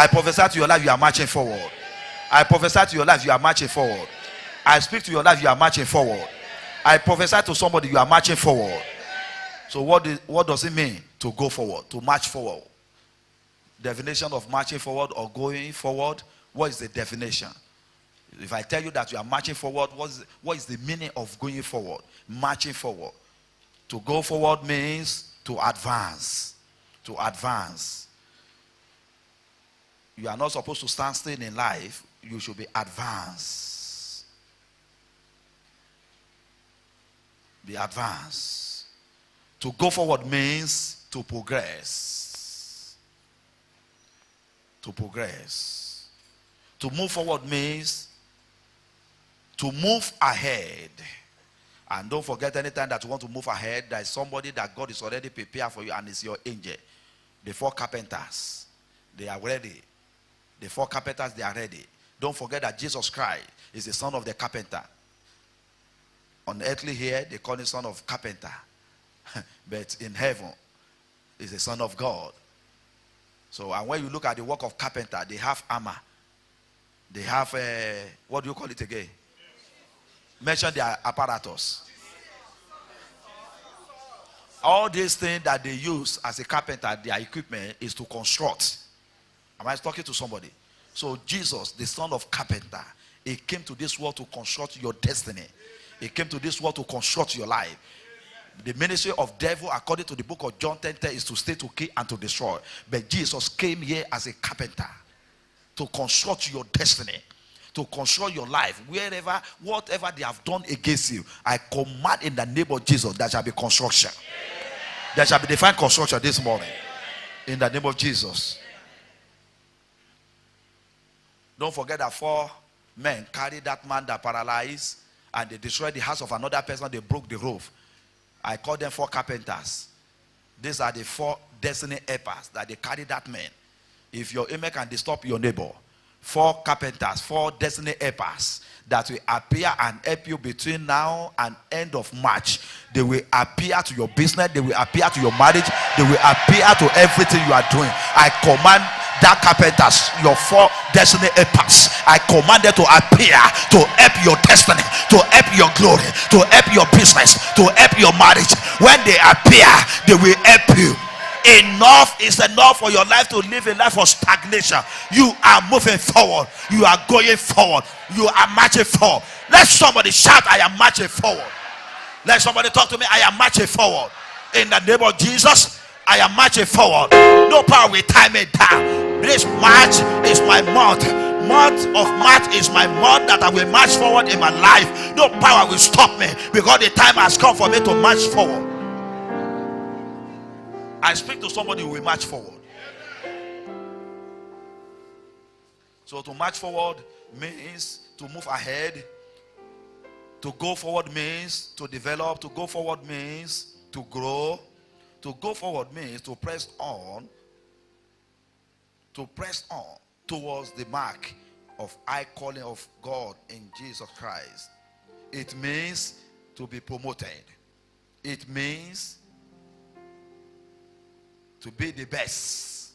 I prophesy to your life, you are marching forward. I prophesy to your life, you are marching forward. I speak to your life, you are marching forward. I prophesy to somebody, you are marching forward. So what does it mean to go forward, to march forward? Definition of marching forward or going forward, what is the definition? If I tell you that you are marching forward, what is the meaning of going forward? Marching forward. To go forward means to advance. To advance. You are not supposed to stand still in life. You should be advanced. Be advanced. To go forward means to progress. To progress. To move forward means to move ahead. And don't forget, anytime that you want to move ahead, there is somebody that God is already prepared for you, and it's your angel. The 4 carpenters, they are ready. The 4 carpenters, they are ready. Don't forget that Jesus Christ is the son of the carpenter. On earthly here, they call him son of carpenter. But in heaven, he's the son of God. So, and when you look at the work of carpenter, they have armor. They have, what do you call it again? Mention their apparatus. All these things that they use as a carpenter, their equipment is to construct. Am I talking to somebody? So Jesus, the son of carpenter, he came to this world to construct your destiny. He came to this world to construct your life. The ministry of devil, according to the book of John 10:10, is to steal, to kill, and to destroy. But Jesus came here as a carpenter to construct your destiny, to construct your life. Wherever, whatever they have done against you, I command in the name of Jesus, there shall be construction. There shall be divine construction this morning. In the name of Jesus. Don't forget that 4 men carried that man that paralyzed, and they destroyed the house of another person. They broke the roof. I call them 4 carpenters. These are the 4 destiny helpers that they carry that man. If your amen can disturb your neighbor, 4 carpenters, 4 destiny helpers that will appear and help you between now and end of March. They will appear to your business. They will appear to your marriage. They will appear to everything you are doing. I command that carpenters, your 4 destiny helpers, I command them to appear to help your destiny, to help your glory, to help your business, to help your marriage. When they appear, they will help you. Enough is enough for your life to live a life of stagnation. You are moving forward. You are going forward. You are marching forward. Let somebody shout, I am marching forward. Let somebody talk to me, I am marching forward. In the name of Jesus, I am marching forward. No power will tie me down. This March is my month. Month of March is my month that I will march forward in my life. No power will stop me, because the time has come for me to march forward. I speak to somebody who will march forward. So to march forward means to move ahead. To go forward means to develop. To go forward means to grow. To go forward means to press on. To press on towards the mark of high calling of God in Jesus Christ. It means to be promoted. It means to be the best.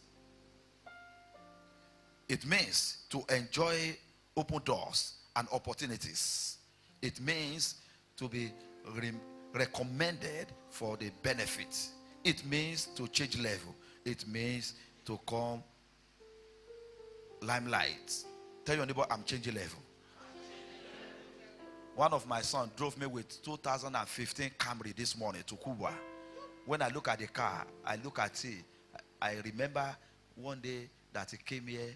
It means to enjoy open doors and opportunities. It means to be recommended for the benefit. It means to change level. It means to come limelight. Tell your neighbor, I'm changing level. One of my sons drove me with 2015 Camry this morning to Cuba. When I look at the car, I look at it. I remember one day that he came here,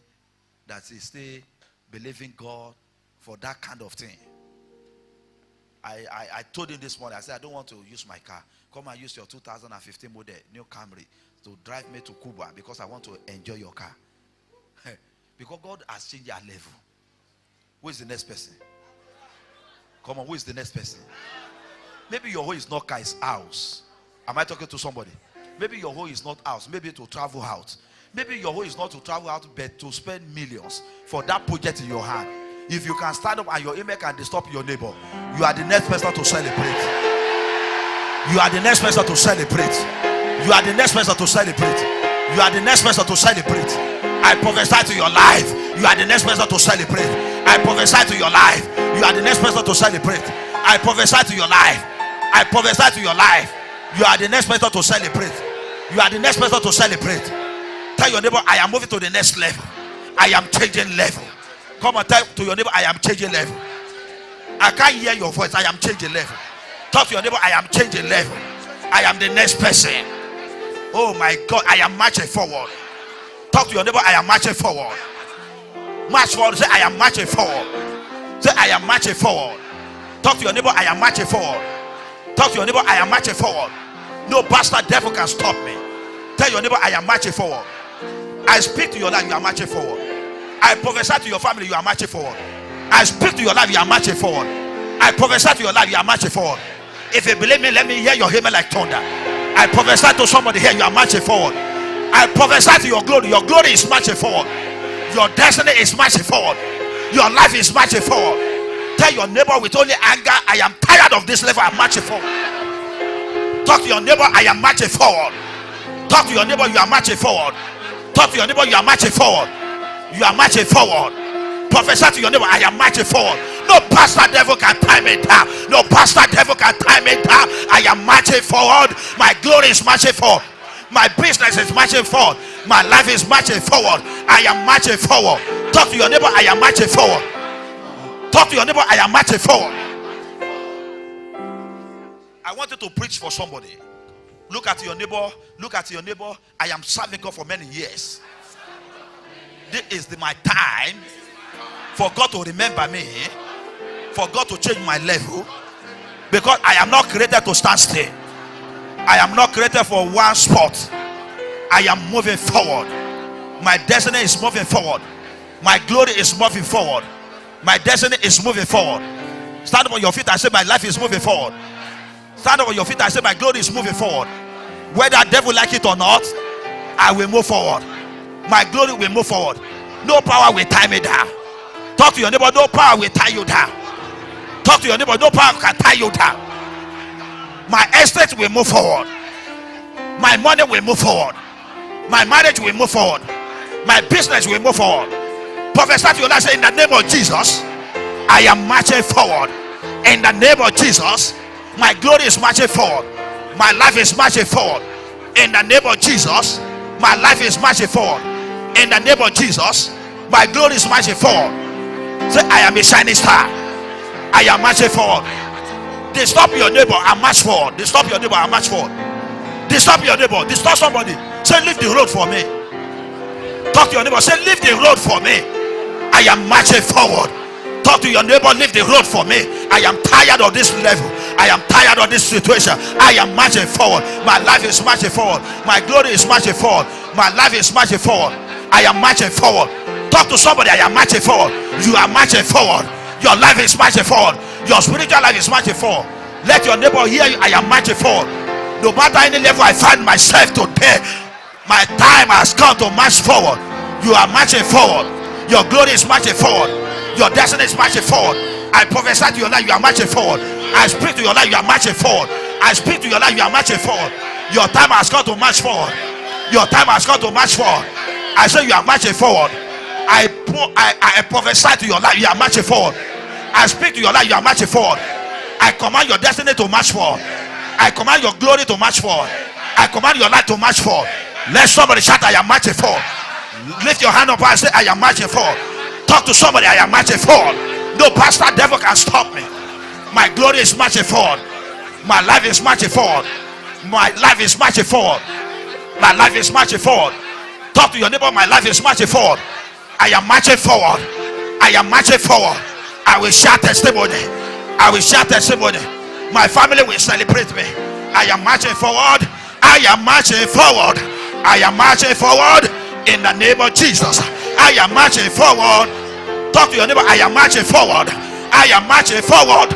that he still believing God for that kind of thing. I told him this morning, I said, I don't want to use my car. Come and use your 2015 model, new Camry, to drive me to Cuba, because I want to enjoy your car. Because God has changed our level. Who is the next person? Come on, who is the next person? Maybe your home is not car, it's house. Am I talking to somebody? Maybe your home is not house, maybe to travel out. Maybe your home is not to travel out, but to spend millions for that project in your hand. If you can stand up and your email can disturb your neighbor, you are the next person to celebrate. You are the next person to celebrate. You are the next person to celebrate. You are the next person to celebrate. I prophesy to your life. You are the next person to celebrate. I prophesy to your life. You are the next person to celebrate. I prophesy to your life. I prophesy to your life. You are the next person to celebrate. You are the next person to celebrate. Tell your neighbor, I am moving to the next level. I am changing level. Come and tell to your neighbor, I am changing level. I can't hear your voice. I am changing level. Talk to your neighbor, I am changing level. I am the next person. Oh my God, I am marching forward. Talk to your neighbor, I am marching forward. March forward. Say, I am marching forward. Say, I am marching forward. Talk to your neighbor, I am marching forward. Talk to your neighbor, I am marching forward. No bastard devil can stop me. Tell your neighbor, I am marching forward. I speak to your life, you are marching forward. I prophesy to your family, you are marching forward. I speak to your life, you are marching forward. I prophesy to your life, you are marching forward. If you believe me, let me hear your amen like thunder. I prophesy to somebody here, you are marching forward. I prophesy to your glory is marching forward. Your destiny is marching forward. Your life is marching forward. Tell your neighbor with only anger, I am tired of this level, I'm marching forward. Talk to your neighbor, I am marching forward. Talk to your neighbor, you are marching forward. Talk to your neighbor, you are marching forward. You are marching forward. Prophesy to your neighbor, I am marching forward. No pastor devil can tie me down. No pastor devil can tie me down. I am marching forward. My glory is marching forward. My business is marching forward. My life is marching forward. I am marching forward. Talk to your neighbor, I am marching forward. Talk to your neighbor, I am marching forward. I wanted to preach for somebody. Look at your neighbor. Look at your neighbor. I am serving God for many years. This is my time for God to remember me, for God to change my level, because I am not created to stand still. I am not created for one spot. I am moving forward. My destiny is moving forward. My glory is moving forward. My destiny is moving forward. Stand up on your feet and say, my life is moving forward. Stand up on your feet and say, my glory is moving forward. Whether devil like it or not, I will move forward. My glory will move forward. No power will tie me down. Talk to your neighbor, no power will tie you down. Talk to your neighbor, no power can tie you down. My estate will move forward. My money will move forward. My marriage will move forward. My business will move forward. Prophesy to your life, say, in the name of Jesus, I am marching forward. In the name of Jesus, my glory is marching forward. My life is marching forward. In the name of Jesus, my life is marching forward. In the name of Jesus, my glory is marching forward. Say, I am a shining star. I am marching forward. Disturb your neighbor and march forward. Disturb your neighbor and march forward. Disturb your neighbor. Disturb somebody. Say, leave the road for me. Talk to your neighbor. Say, leave the road for me. I am marching forward. Talk to your neighbor. Leave the road for me. I am tired of this level. I am tired of this situation. I am marching forward. My life is marching forward. My glory is marching forward. My life is marching forward. I am marching forward. Talk to somebody. I am marching forward. You are marching forward. Your life is marching forward. Your spiritual life is marching forward. Let your neighbor hear you. I am marching forward. No matter any level I find myself today, my time has come to march forward. You are marching forward. Your glory is marching forward. Your destiny is marching forward. I prophesy to your life, you are marching forward. I speak to your life, you are marching forward. I speak to your life, you are marching forward. Your time has come to march forward. Your time has come to march forward. I say you are marching forward. I prophesy to your life, you are marching forward. I speak to your life, you are marching forward. I command your destiny to march forward. I command your glory to march forward. I command your life to march forward. Let somebody shout, I am marching forward. Lift your hand up and say, I am marching forward. Talk to somebody, I am marching forward. No pastor devil can stop me. My glory is marching forward. My life is marching forward. My life is marching forward. My life is marching forward. Talk to your neighbor, my life is marching forward. I am marching forward. I am marching forward. I will share testimony. I will share testimony. My family will celebrate me. I am marching forward. I am marching forward. I am marching forward in the name of Jesus. I am marching forward. Talk to your neighbor. I am marching forward. I am marching forward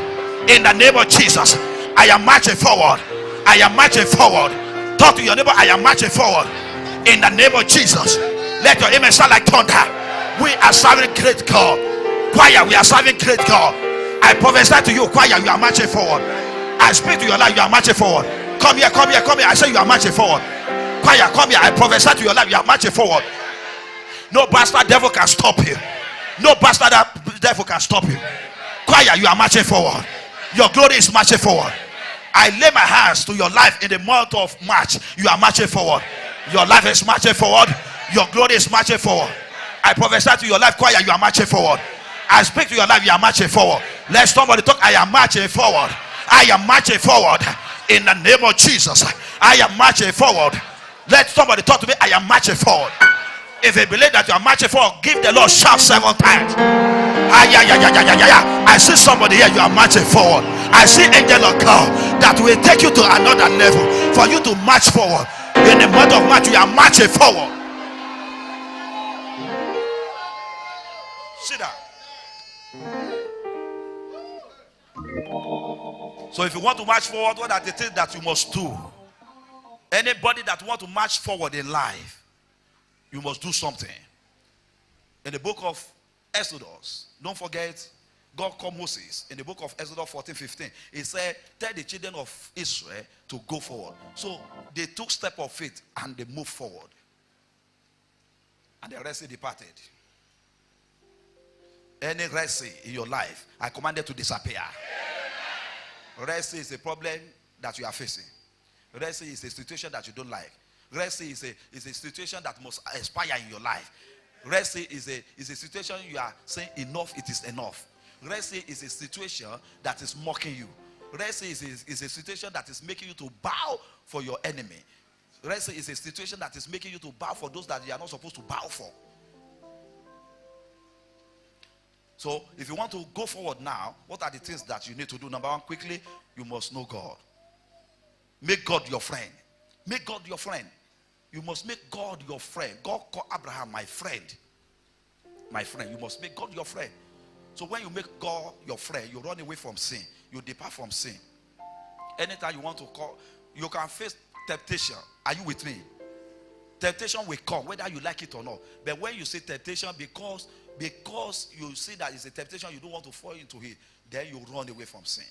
in the name of Jesus. I am marching forward. I am marching forward. Talk to your neighbor. I am marching forward in the name of Jesus. Let your amen sound like thunder. We are serving great God. Choir, we are serving great God. I prophesy to you, choir, you are marching forward. I speak to your life, you are marching forward. Come here, come here, come here. I say you are marching forward. Choir, come here. I prophesy to your life, you are marching forward. No bastard devil can stop you. No bastard devil can stop you. Choir, you are marching forward. Your glory is marching forward. I lay my hands to your life in the month of March. You are marching forward. Your life is marching forward. Your glory is marching forward. I prophesy to your life, choir, you are marching forward. I speak to your life, you are marching forward. Let somebody talk. I am marching forward. I am marching forward. In the name of Jesus, I am marching forward. Let somebody talk to me. I am marching forward. If you believe that you are marching forward, give the Lord shout 7 times. I see somebody here. You are marching forward. I see angel of God that will take you to another level for you to march forward. In the month of March, you are marching forward. Sit down. So if you want to march forward, what are the things that you must do? Anybody that want to march forward in life, you must do something. In the book of Exodus, don't forget, God called Moses in the book of Exodus 14:15. He said, tell the children of Israel to go forward. So they took step of faith and they moved forward. And the rest departed. Any Red Sea in your life, I command it to disappear. Red Sea is a problem that you are facing. Red Sea is a situation that you don't like. Red Sea is a situation that must expire in your life. Red Sea is a situation you are saying enough, it is enough. Red Sea is a situation that is mocking you. Red Sea is a situation that is making you to bow for your enemy. Red Sea is a situation that is making you to bow for those that you are not supposed to bow for. So if you want to go forward now, what are the things that you need to do? Number one, quickly, you must know God. Make God your friend. Make God your friend. You must make God your friend. God called Abraham my friend. My friend. You must make God your friend. So when you make God your friend, you run away from sin. You depart from sin. Anytime you want to call, you can face temptation. Are you with me? Temptation will come whether you like it or not. But when you say temptation, because you see that it's a temptation, you don't want to fall into it, then you run away from sin.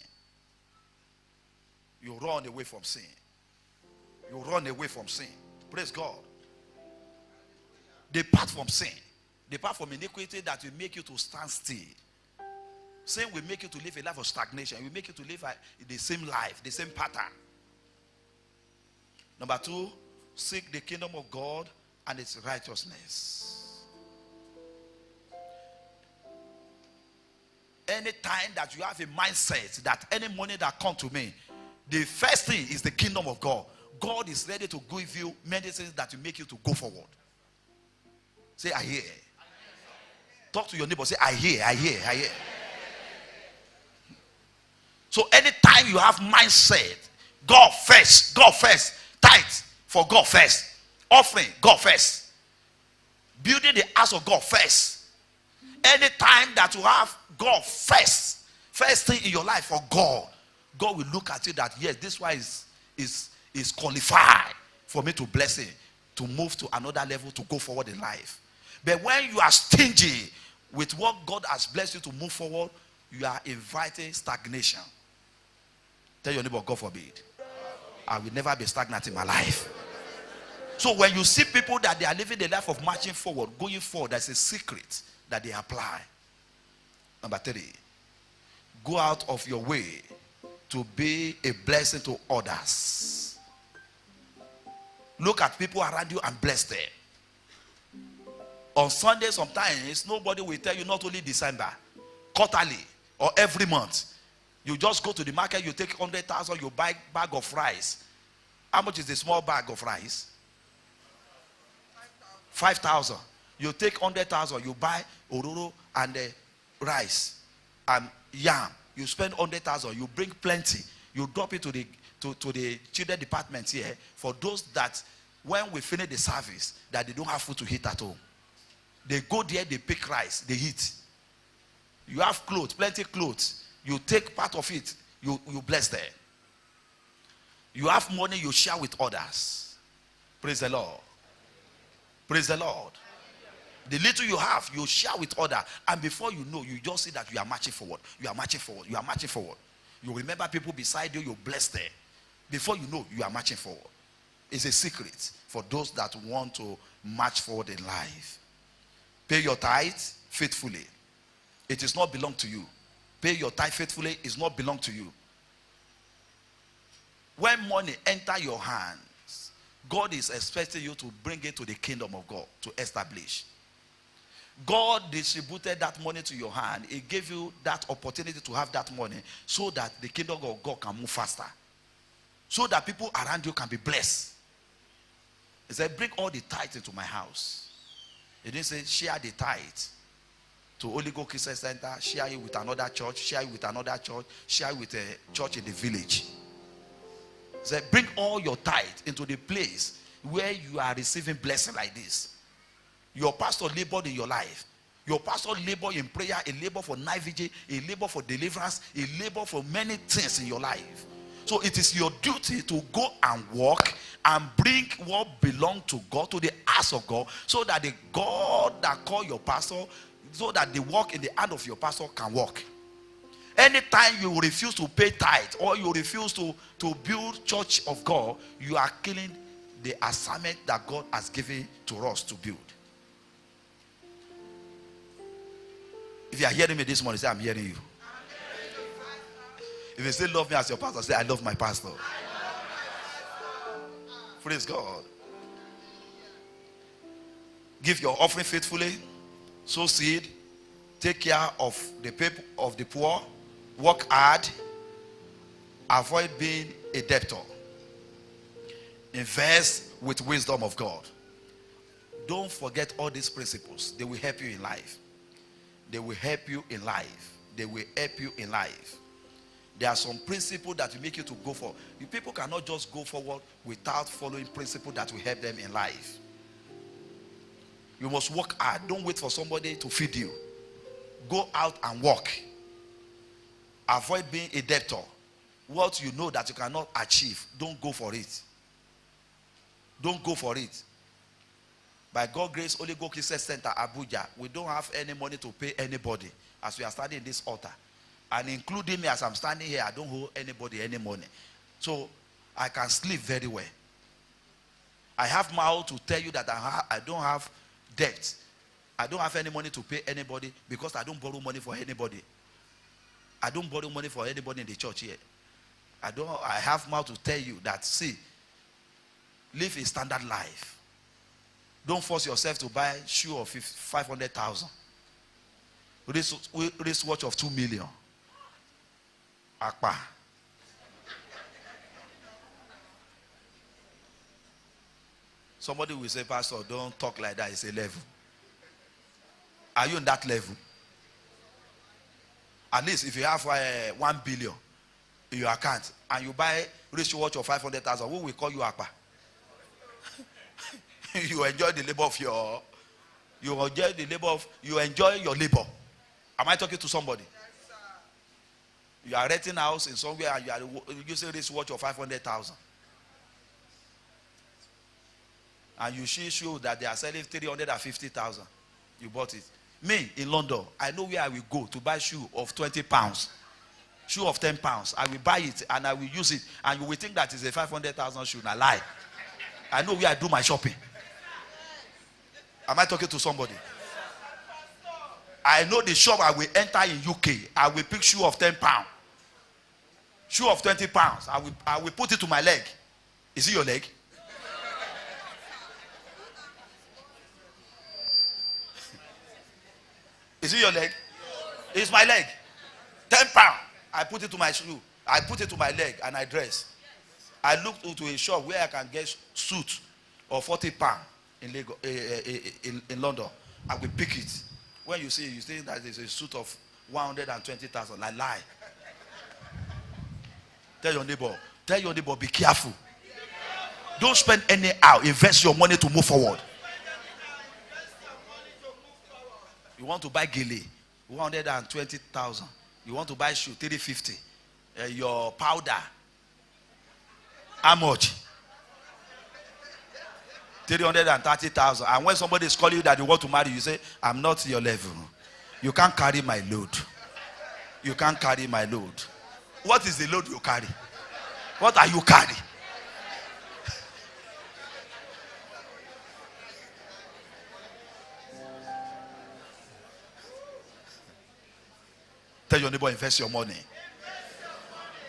You run away from sin. You run away from sin. Praise God. Depart from sin. Depart from iniquity that will make you to stand still. Sin will make you to live a life of stagnation. It will make you to live the same life, the same pattern. Number two, seek the kingdom of God and its righteousness. Anytime that you have a mindset that any money that comes to me, the first thing is the kingdom of God. God is ready to give you medicines that will make you to go forward. Say, I hear. Talk to your neighbor. Say, I hear, I hear, I hear. So anytime you have mindset, God first, tithe for God first, offering God first, building the house of God first. Anytime that you have God first thing in your life for God, God will look at you that yes, this one is qualified for me to bless him, to move to another level, to go forward in life. But when you are stingy with what God has blessed you to move forward, you are inviting stagnation. Tell your neighbor, God forbid, I will never be stagnant in my life. So when you see people that they are living the life of marching forward, going forward, there's a secret that they apply. Number three, go out of your way to be a blessing to others. Look at people around you and bless them. On Sunday, sometimes nobody will tell you, not only December, quarterly or every month. You just go to the market, you take 100,000, you buy a bag of rice. How much is the small bag of rice? 5,000. You take 100,000, you buy ororo and rice and yam. You spend 100,000, you bring plenty. You drop it to the children department here for those that when we finish the service, that they don't have food to eat at home. They go there, they pick rice, they eat. You have clothes, plenty clothes. You take part of it, you bless them. You have money, you share with others. Praise the Lord. Praise the Lord. The little you have, you share with others. And before you know, you just see that you are marching forward. You are marching forward. You are marching forward. You remember people beside you, you bless them. Before you know, you are marching forward. It's a secret for those that want to march forward in life. Pay your tithe faithfully. It is not belong to you. Pay your tithe faithfully is not belong to you. When money enter your hands, God is expecting you to bring it to the kingdom of God to establish. God distributed that money to your hand. He gave you that opportunity to have that money so that the kingdom of God can move faster. So that people around you can be blessed. He said, bring all the tithe into my house. He didn't say, share the tithe to Holy Ghost Christian Center, share it with another church, share it with another church, share it with a church in the village. He said, bring all your tithe into the place where you are receiving blessing like this. Your pastor labored in your life. Your pastor labored in prayer, a labor for night vigil, a labor for deliverance, a labor for many things in your life. So it is your duty to go and walk and bring what belongs to God, to the house of God, so that the God that called your pastor, so that the work in the hand of your pastor can work. Anytime you refuse to pay tithe or you refuse to build church of God, you are killing the assignment that God has given to us to build. If you are hearing me this morning, say, I'm hearing you. If you still love me as your pastor, say, I love my pastor. Praise God. Give your offering faithfully. Sow seed. Take care of the people, of the poor. Work hard. Avoid being a debtor. Invest with wisdom of God. Don't forget all these principles. They will help you in life. They will help you in life. They will help you in life. There are some principles that will make you to go for. You people cannot just go forward without following principles that will help them in life. You must work hard. Don't wait for somebody to feed you. Go out and work. Avoid being a debtor. What you know that you cannot achieve, don't go for it. Don't go for it. By God's grace, Holy Ghost Christian Center, Abuja, we don't have any money to pay anybody as we are standing in this altar. And including me as I'm standing here, I don't owe anybody any money. So I can sleep very well. I have mouth to tell you that I don't have debt. I don't have any money to pay anybody because I don't borrow money for anybody. I don't borrow money for anybody in the church here. I have mouth to tell you that, see, live a standard life. Don't force yourself to buy shoe of 500,000. Wristwatch of 2 million. Akpa. Somebody will say, Pastor, don't talk like that. It's a level. Are you in that level? At least if you have 1 billion in your account and you buy wristwatch of 500,000, who will call you Akpa? You enjoy the labor of you enjoy your labor. Am I talking to somebody? Yes, you are renting a house in somewhere and you are using this watch of 500,000. And you see show that they are selling 350,000. You bought it. Me in London, I know where I will go to buy shoe of 20 pounds. Shoe of 10 pounds. I will buy it and I will use it. And you will think that is a 500,000 shoe. Now lie. I know where I do my shopping. Am I talking to somebody? I know the shop I will enter in UK. I will pick shoe of 10 pounds. Shoe of 20 pounds. I will put it to my leg. Is it your leg? Is it your leg? It's my leg. 10 pounds. I put it to my shoe. I put it to my leg and I dress. I looked into a shop where I can get suit of 40 pounds in London. I will pick it. When you see, you think that it's a suit of 120,000. Like lie. Tell your neighbor, be careful. Don't spend anyhow. Invest your money to move forward. You want to buy gele, 120,000. You want to buy shoe, 350. Your powder, how much? 330,000. And when somebody is calling you that you want to marry, you say, I'm not your level. You can't carry my load. You can't carry my load. What is the load you carry? What are you carrying? Tell your neighbor, invest your money.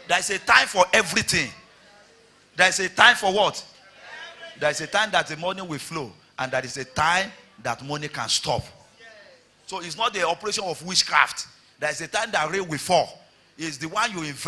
There is a time for everything. There is a time for what? There is a time that the money will flow, and there is a time that money can stop. So it's not the operation of witchcraft. There is a time that rain will fall. It's the one you invest.